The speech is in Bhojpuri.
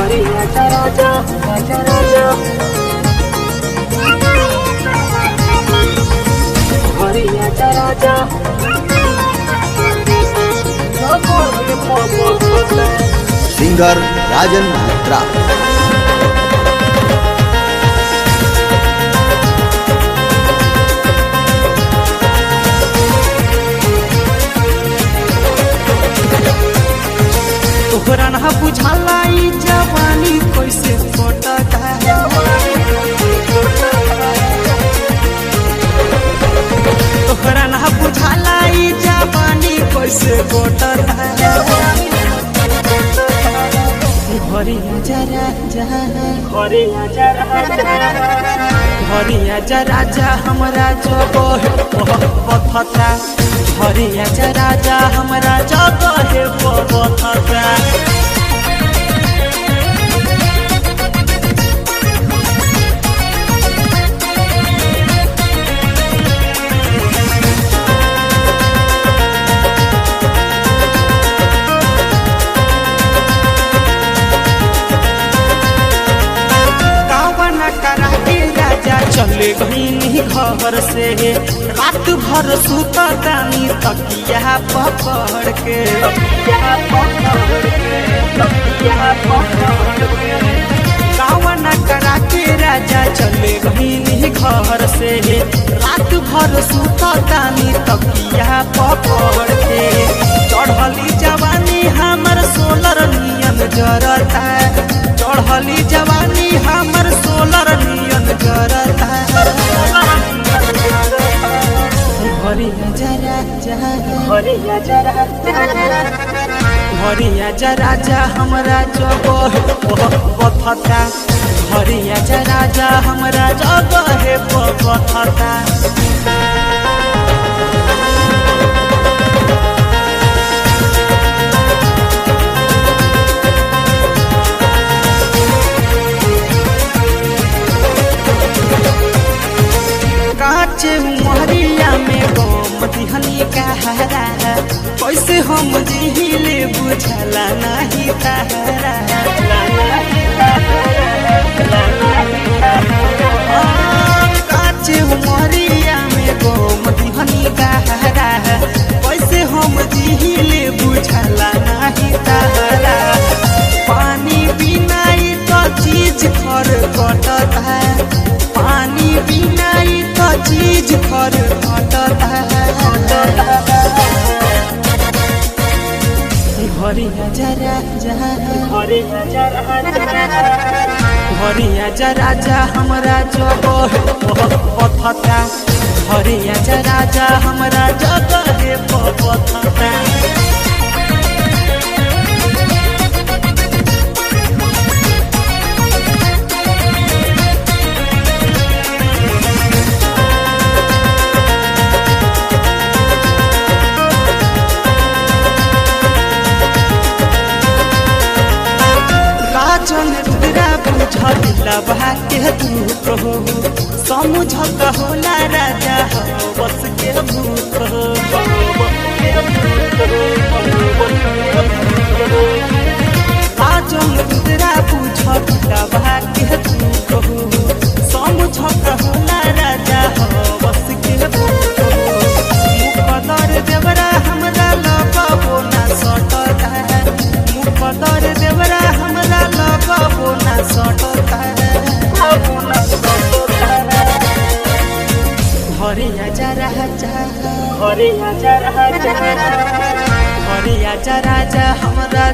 घरे आजा राजा आजा राजा घरे आजा राजा सिंगर राजन महात्रा। तोहरा ना बुझाला ई जवानी कैसे कटता तोहरा ना बुझाला ई जवानी कैसे कटता घरे आजा राजा घरे आजा राजा घरे आजा राजा हमरा जगह पथता घरे आजा राजा हमरा जगह पथता चले गईनी घर से रात भर सुततानी तकिया पकड़ के कावना करा के राजा चले गईनी घर से रात भर सुततानी तकिया पकड़ के चढ़ली जवानी हमर सोलर नियन जरता चढ़ली जवानी हमर सोलर नियन जरता घरे आजा राजा घरे आजा राजा घरे आजा राजा हमरा जगह पथता घरे आजा राजा हमरा जगह पथता काचे मोहरिया में गम दिहनी कहरा कैसे हम जिहिले बुझला नहीं तहरा काचे मोहरिया में गम दिहनी कहरा कैसे हम जिहिले बुझला नहीं तहरा पानी बिना तो चीज खर कटता पानी बिना तो चीज खर कटता घरे आजा राजा घरे आजा राजा घरे आजा राजा हमरा जगह पथता घरे आजा राजा हमरा जगह पथता लबा के दूत हो समझत होला राजा बस के भूत हो आजम रुद्रा बुझत लबा के दूत हो समझत होला राजा बस के भूत हो मुकदर देवरा हमरा लगबो ना सटता मुकदर देवरा हमरा लगबो ना सटता घरे आजा राजा घरे आजा राजा घरे आजा राजा हमरा